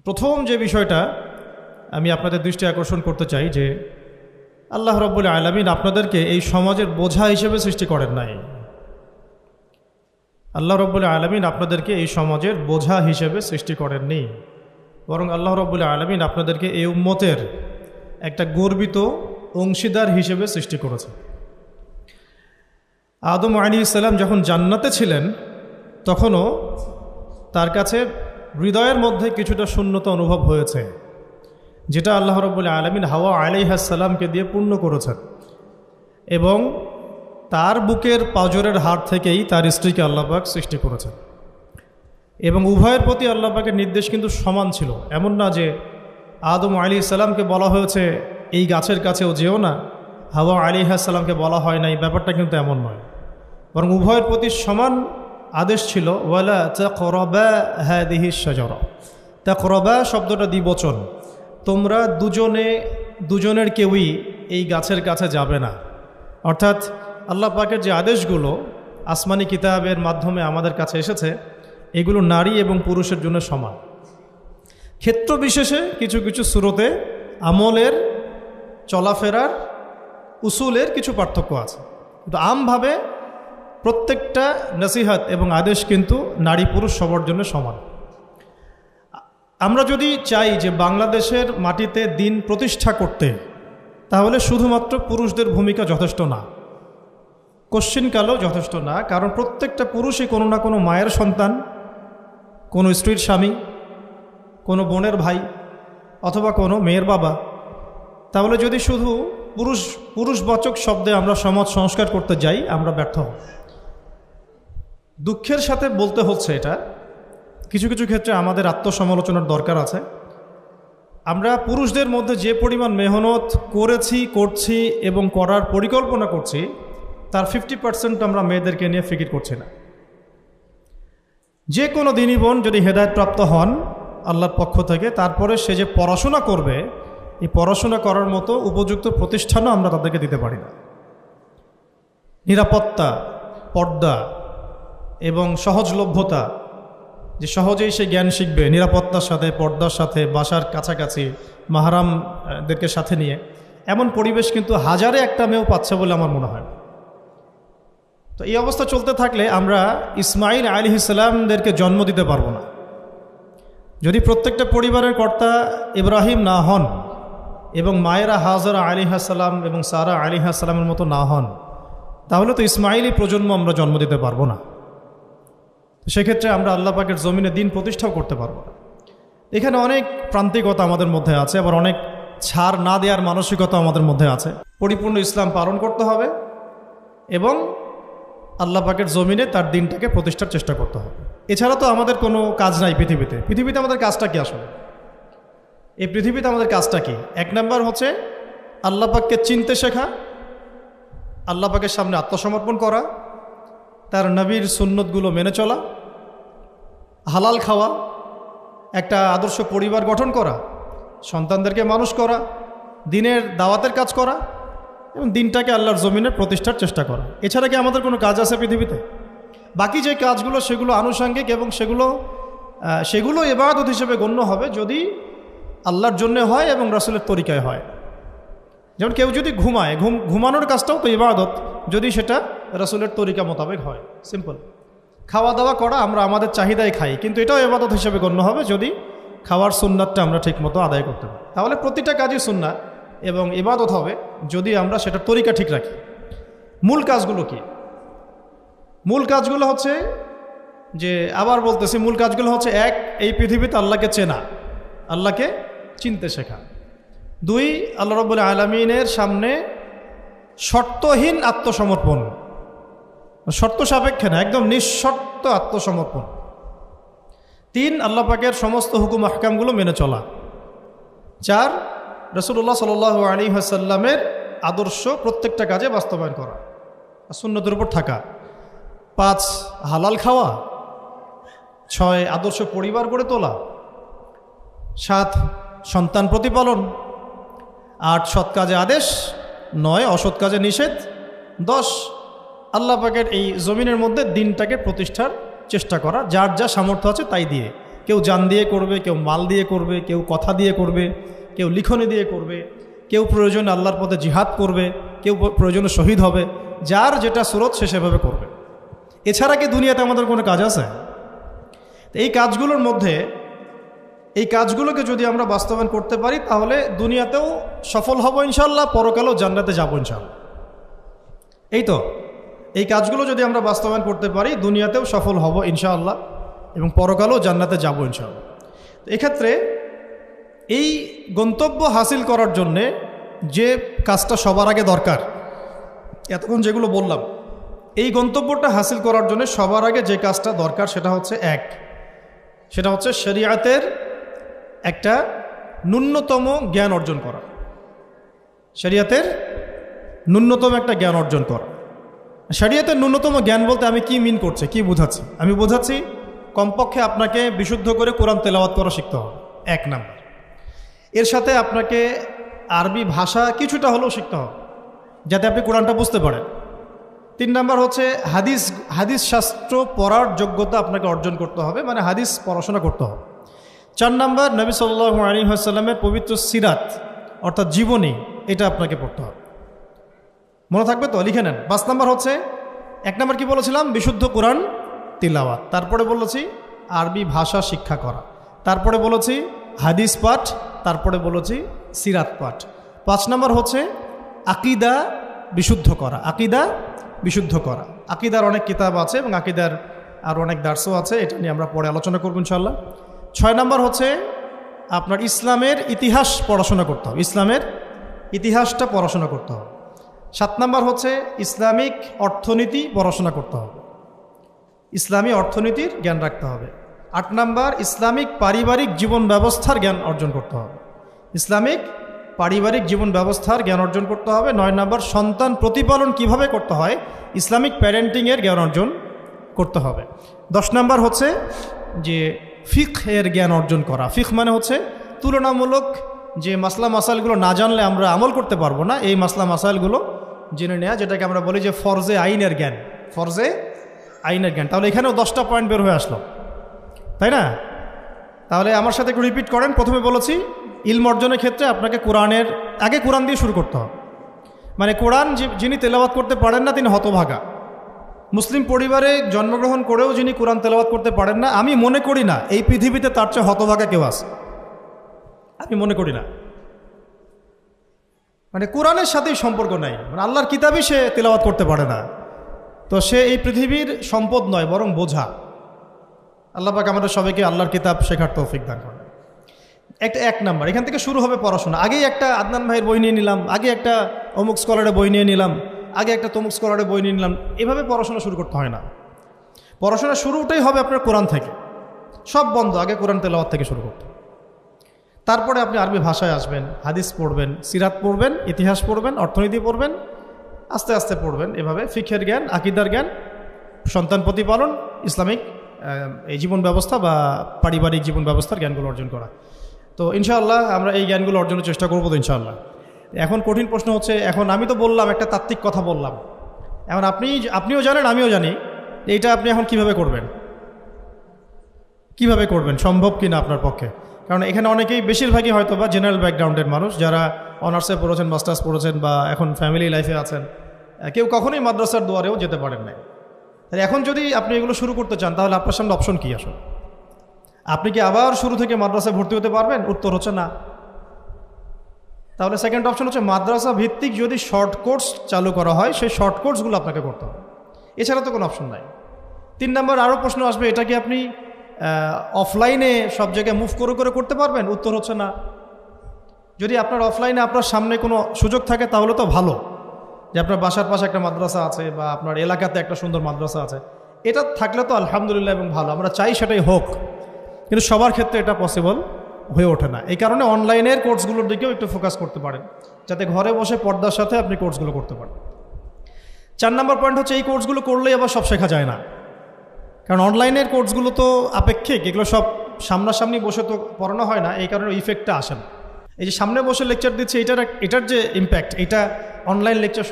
প্রথম যে বিষয়টা আমি আপনাদের দৃষ্টি আকর্ষণ করতে চাই যে আল্লাহ রাব্বুল আলামিন আপনাদেরকে এই সমাজের বোঝা হিসেবে সৃষ্টি করেন নাই। আল্লাহ রাব্বুল আলামিন আপনাদেরকে এই সমাজের বোঝা হিসেবে সৃষ্টি করেননি, বরং আল্লাহ রাব্বুল আলামিন আপনাদেরকে এই উম্মতের একটা গর্বিত অংশীদার হিসেবে সৃষ্টি করেছে। আদম আলাইহিস সালাম যখন জান্নাতে ছিলেন তখনও তার কাছে হৃদয়ের মধ্যে কিছুটা শূন্যতা অনুভব হয়েছে, যেটা আল্লাহ রাব্বুল আলামিন হাওয়া আলাইহিস সালামকে দিয়ে পূর্ণ করেছেন এবং তার বুকের পাঁজরের হাড় থেকেই তার স্ত্রীকে আল্লাহ পাক সৃষ্টি করেছেন। এবং উভয়ের প্রতি আল্লাহ পাকের নির্দেশ কিন্তু সমান ছিল। এমন না যে আদম আলাইহিস সালামকে বলা হয়েছে এই গাছের কাছেও যেও না, হাওয়া আলাইহিস সালামকে বলা হয় নাই, ব্যাপারটা কিন্তু এমন নয়, বরং উভয়ের প্রতি সমান আদেশ ছিল। ওয়ালা তাকরাবা হাদিহিশ শাজারা, তাকরাবা শব্দটা দ্বিবচন, তোমরা দুজনের কেউই এই গাছের কাছে যাবে না। অর্থাৎ আল্লাহ পাকের যে আদেশগুলো আসমানি কিতাবের মাধ্যমে আমাদের কাছে এসেছে এগুলো নারী এবং পুরুষের জন্য সমান। ক্ষেত্র বিশেষে কিছু কিছু সূরতে আমলের, চলাফেরার, উসুলের কিছু পার্থক্য আছে, কিন্তু আমভাবে প্রত্যেকটা নসিহত এবং আদেশ কিন্তু নারী পুরুষ সবার জন্য সমান। আমরা যদি চাই যে বাংলাদেশের মাটিতে দিন প্রতিষ্ঠা করতে, তাহলে শুধুমাত্র পুরুষদের ভূমিকা যথেষ্ট না, কোশ্চিনকালও যথেষ্ট না। কারণ প্রত্যেকটা পুরুষই কোনো না কোনো মায়ের সন্তান, কোনো স্ত্রীর স্বামী, কোনো বোনের ভাই অথবা কোনো মেয়ের বাবা। তাহলে যদি শুধু পুরুষবাচক শব্দে আমরা সমাজ সংস্কার করতে যাই, আমরা ব্যর্থ হব। দুঃখের সাথে বলতে হচ্ছে এটা, কিছু কিছু ক্ষেত্রে আমাদের আত্মসমালোচনার দরকার আছে। আমরা পুরুষদের মধ্যে যে পরিমাণ মেহনত করেছি, করছি এবং করার পরিকল্পনা করছি, তার 50% আমরা মেয়েদেরকে নিয়ে ফিকির করছি না। যে কোনো দিনী বোন যদি হেদায়েতপ্রাপ্ত হন আল্লাহর পক্ষ থেকে, তারপরে সে যে পড়াশোনা করবে, এই পড়াশোনা করার মতো উপযুক্ত প্রতিষ্ঠানও আমরা তাদেরকে দিতে পারি না। নিরাপত্তা, পর্দা এবং সহজলভ্যতা, যে সহজেই সে জ্ঞান শিখবে নিরাপত্তার সাথে, পর্দার সাথে, বাসার কাছাকাছি মাহরামদেরকে সাথে নিয়ে, এমন পরিবেশ কিন্তু হাজারে একটা মেয়েও পাচ্ছে বলে আমার মনে হয়। তো এই অবস্থা চলতে থাকলে আমরা ইসমাইল আলাইহিস সালামদেরকে জন্ম দিতে পারবো না। যদি প্রত্যেকটা পরিবারের কর্তা ইব্রাহিম না হন এবং মায়েরা হাজরা আলাইহিস সালাম এবং সারা আলাইহিস সালামের মতো না হন, তাহলে তো ইসমাইলি প্রজন্ম আমরা জন্ম দিতে পারবো না। সেক্ষেত্রে আমরা আল্লাহ পাকের জমিনে দিন প্রতিষ্ঠাও করতে পারবো না। এখানে অনেক প্রান্তিকতা আমাদের মধ্যে আছে, আবার অনেক ছাড় না দেওয়ার মানসিকতা আমাদের মধ্যে আছে। পরিপূর্ণ ইসলাম পালন করতে হবে এবং আল্লাহ পাকের জমিনে তার দিনটাকে প্রতিষ্ঠার চেষ্টা করতে হবে। এছাড়া তো আমাদের কোনো কাজ নাই পৃথিবীতে আমাদের কাজটা কি? আসলে এই পৃথিবীতে আমাদের কাজটা কি? এক নাম্বার হচ্ছে আল্লাহ পাককে চিনতে শেখা, আল্লাহ পাকের সামনে আত্মসমর্পণ করা, তার নবীর সুন্নতগুলো মেনে চলা, হালাল খাওয়া, একটা আদর্শ পরিবার গঠন করা, সন্তানদেরকে মানুষ করা, দিনের দাওয়াতের কাজ করা এবং দিনটাকে আল্লাহর জমিনে প্রতিষ্ঠার চেষ্টা করা। এছাড়া কি আমাদের কোনো কাজ আছে পৃথিবীতে? বাকি যে কাজগুলো সেগুলো আনুষঙ্গিক এবং সেগুলো ইবাদত হিসেবে গণ্য হবে যদি আল্লাহর জন্য হয় এবং রাসূলের তরিকায় হয়। যেমন কেউ যদি ঘুমায়, ঘুমানোর কাজটাও তো ইবাদত, যদি সেটা রাসূলের তরিকা মোতাবেক হয়। সিম্পল। খাওয়া দাওয়া করা, আমরা আমাদের চাহিদায় খাই, কিন্তু এটাও ইবাদত হিসেবে গণ্য হবে যদি খাওয়ার সুন্নাতটা আমরা ঠিকমতো আদায় করতে পারি। তাহলে প্রতিটা কাজই সুন্নাত এবং ইবাদত হবে যদি আমরা সেটার তরিকা ঠিক রাখি। মূল কাজগুলো কি? মূল কাজগুলো হচ্ছে যে, আবার বলতেছি, মূল কাজগুলো হচ্ছে, এক, এই পৃথিবীতে আল্লাহকে চেনা, আল্লাহকে চিনতে শেখা। দুই, আল্লাহ রাব্বুল আলামিনের সামনে শর্তহীন আত্মসমর্পণ, শর্ত সাপেক্ষে না, একদম নিঃশর্ত আত্মসমর্পণ। তিন, আল্লাহ পাকের সমস্ত হুকুম আহকামগুলো মেনে চলা। চার, রাসূলুল্লাহ সাল্লাল্লাহু আলাইহি ওয়াসাল্লামের আদর্শ প্রত্যেকটা কাজে বাস্তবায়ন করা, সুন্নতের উপর থাকা। পাঁচ, হালাল খাওয়া। ছয়, আদর্শ পরিবার গড়ে তোলা। সাত, সন্তান প্রতিপালন। আট, সৎ কাজে আদেশ। নয়, অসৎ কাজে নিষেধ। 10, আল্লাহ পাকের এই জমিনের মধ্যে দিনটাকে প্রতিষ্ঠার চেষ্টা করা, যার যা সামর্থ্য আছে তাই দিয়ে। কেউ জান দিয়ে করবে, কেউ মাল দিয়ে করবে, কেউ কথা দিয়ে করবে, কেউ লিখনি দিয়ে করবে, কেউ প্রয়োজনে আল্লাহর পথে জিহাদ করবে, কেউ প্রয়োজনে শহীদ হবে। যার যেটা স্রোত সে সেভাবে করবে। এছাড়া কি দুনিয়াতে আমাদের কোনো কাজ আছে? এই কাজগুলোর মধ্যে এই কাজগুলোকে যদি আমরা বাস্তবায়ন করতে পারি তাহলে দুনিয়াতেও সফল হব ইনশাআল্লাহ, পরকালেও জান্নাতে যাব ইনশাআল্লাহ। এই তো এই কাজগুলো যদি আমরা বাস্তবায়ন করতে পারি দুনিয়াতেও সফল হব ইনশাআল্লাহ এবং পরকালেও জান্নাতে যাব ইনশাআল্লাহ। এক্ষেত্রে এই গন্তব্য হাসিল করার জন্যে যে কাজটা সবার আগে দরকার, এতক্ষণ যেগুলো বললাম, এই গন্তব্যটা হাসিল করার জন্য সবার আগে যে কাজটা দরকার সেটা হচ্ছে শরিয়াতের একটা ন্যূনতম জ্ঞান অর্জন করা। শরিয়াতের ন্যূনতম একটা জ্ঞান অর্জন করা। শরিয়াতের ন্যূনতম জ্ঞান বলতে আমি কি মিন করছি, কি বোঝাচ্ছি? আমি বোঝাচ্ছি কমপক্ষে আপনাকে বিশুদ্ধ করে কোরআন তেলাওয়াত করা শিখতে হবে, 1 নাম্বার। এর সাথে আপনাকে আরবি ভাষা কিছুটা হলেও শিখতে হবে যাতে আপনি কোরআনটা বুঝতে পারেন। 3 নাম্বার হচ্ছে হাদিস শাস্ত্র পড়ার যোগ্যতা আপনাকে অর্জন করতে হবে, মানে হাদিস পড়াশোনা করতে হবে। 4 নাম্বার নবী সাল্লাল্লাহু আলাইহি ওয়াসাল্লামের পবিত্র সিরাত অর্থাৎ জীবনী, এটা আপনাকে পড়তে হবে। মনে থাকবে তো? লিখে নেন। 5 নাম্বার হচ্ছে 1 নাম্বার কি বলেছিলাম? বিশুদ্ধ কোরআন তিলাওয়াত। তারপরে বলেছি আরবি ভাষা শিক্ষা করা। তারপরে বলেছি হাদিস পাঠ। তারপরে বলেছি সিরাত পাঠ। 5 নাম্বার হচ্ছে আকীদা বিশুদ্ধ করা। আকীদার অনেক কিতাব আছে এবং আকীদার আর অনেক দার্সও আছে, এটা নিয়ে আমরা পরে আলোচনা করব ইনশাআল্লাহ। 6 নাম্বার হচ্ছে আপনার ইসলামের ইতিহাস পড়াশোনা করতে হবে, ইসলামের ইতিহাসটা পড়াশোনা করতে হবে। 7 নাম্বার হচ্ছে ইসলামিক অর্থনীতি পড়াশোনা করতে হবে, ইসলামী অর্থনীতির জ্ঞান রাখতে হবে। 8 নাম্বার ইসলামিক পারিবারিক জীবন ব্যবস্থার জ্ঞান অর্জন করতে হবে, ইসলামিক পারিবারিক জীবন ব্যবস্থার জ্ঞান অর্জন করতে হবে। 9 নাম্বার সন্তান প্রতিপালন কিভাবে করতে হয়, ইসলামিক প্যারেন্টিংয়ের জ্ঞান অর্জন করতে হবে। 10 নাম্বার হচ্ছে যে ফিকহের জ্ঞান অর্জন করা। ফিকহ মানে হচ্ছে তুলনামূলক যে মাসলা মাসাইলগুলো না জানলে আমরা আমল করতে পারবো না, এই মাসলা মাসাইলগুলো জেনে নেওয়া, যেটাকে আমরা বলি যে ফরজে আইনের জ্ঞান। তাহলে এখানেও 10টা পয়েন্ট বের হয়ে আসলো, তাই না? তাহলে আমার সাথে একটু রিপিট করেন। প্রথমে বলেছি ইলম অর্জনের ক্ষেত্রে আপনাকে কোরআন দিয়ে শুরু করতে হবে। মানে কোরআন যিনি তেলাওয়াত করতে পারেন না তিনি হতভাগা। মুসলিম পরিবারে জন্মগ্রহণ করেও যিনি কোরআন তেলাওয়াত করতে পারেন না, আমি মনে করি না এই পৃথিবীতে তার চেয়ে হতভাগা কেউ আছে, আমি মনে করি না। মানে কোরআনের সাথেই সম্পর্ক নাই, মানে আল্লাহর কিতাবই সে তেলাওয়াত করতে পারে না, তো সে এই পৃথিবীর সম্পদ নয় বরং বোঝা। আল্লাহ পাক আমাদের সবাইকে আল্লাহর কিতাব শেখার তৌফিক দান করেন। এক নাম্বার এখান থেকে শুরু হবে পড়াশোনা। আগেই একটা আদনান ভাইয়ের বই নিয়ে নিলাম, আগে একটা অমুক স্কলারের বই নিয়ে নিলাম, আগে একটা তমুক স্কলারের বই নিয়ে নিলাম, এভাবে পড়াশোনা শুরু করতে হয় না। পড়াশোনা শুরুটাই হবে আপনার কোরআন থেকে। সব বন্ধ, আগে কোরআন তেলাওয়াত থেকে শুরু করতে। তারপরে আপনি আরবি ভাষায় আসবেন, হাদিস পড়বেন, সিরাত পড়বেন, ইতিহাস পড়বেন, অর্থনীতি পড়বেন, আস্তে আস্তে পড়বেন। এভাবে ফিকহের জ্ঞান, আকীদার জ্ঞান, সন্তান প্রতিপালন, ইসলামিক এই জীবন ব্যবস্থা বা পারিবারিক জীবন ব্যবস্থার জ্ঞানগুলো অর্জন করা। তো ইনশাআল্লাহ আমরা এই জ্ঞানগুলো অর্জনের চেষ্টা করবো তো ইনশাআল্লাহ। এখন কঠিন প্রশ্ন হচ্ছে, এখন আমি তো বললাম একটা তাত্ত্বিক কথা বললাম, এখন আপনিও জানেন আমিও জানি এইটা আপনি এখন কিভাবে করবেন, সম্ভব কিনা আপনার পক্ষে? কারণ এখানে অনেকেই, বেশিরভাগই হয়তো বা জেনারেল ব্যাকগ্রাউন্ডের মানুষ, যারা অনার্সে পড়েছেন, মাস্টার্স পড়েছেন বা এখন ফ্যামিলি লাইফে আছেন, কেউ কখনোই মাদ্রাসার দুয়ারেও যেতে পারেন না। তাই এখন যদি আপনি এগুলো শুরু করতে চান তাহলে আপনার সামনে অপশন কী আসলে? আপনি কি আবার শুরু থেকে মাদ্রাসায় ভর্তি হতে পারবেন? উত্তর হচ্ছে না। তাহলে সেকেন্ড অপশন হচ্ছে মাদ্রাসা ভিত্তিক যদি শর্ট কোর্স চালু করা হয়, সেই শর্ট কোর্সগুলো আপনাকে করতে হবে, এছাড়া তো কোনো অপশন নাই। 3 নাম্বার আরও প্রশ্ন আসবে, এটা কি আপনি অফলাইনে সব জায়গায় মুভ করে করতে পারবেন? উত্তর হচ্ছে না। যদি আপনার অফলাইনে আপনার সামনে কোনো সুযোগ থাকে তাহলে তো ভালো, যে আপনার বাসার পাশে একটা মাদ্রাসা আছে বা আপনার এলাকাতে একটা সুন্দর মাদ্রাসা আছে, এটা থাকলে তো আলহামদুলিল্লাহ এবং ভালো, আমরা চাই সেটাই হোক। কিন্তু সবার ক্ষেত্রে এটা পসিবল হয়ে ওঠে না। এই কারণে অনলাইনের কোর্সগুলোর দিকেও একটু ফোকাস করতে পারেন, যাতে ঘরে বসে পর্দার সাথে আপনি কোর্সগুলো করতে পারেন। 4 নাম্বার পয়েন্ট হচ্ছে, এই কোর্সগুলো করলেই আবার সব শেখা যায় না, কারণ অনলাইনের কোর্সগুলো তো আপেক্ষিক, এগুলো সব সামনাসামনি বসে তো পড়ানো হয় না, এই কারণে ইফেক্টটা আসে না। এই যে সামনে বসে লেকচার দিচ্ছে, এটার যে ইম্প্যাক্ট, এটা অনলাইন লেকচার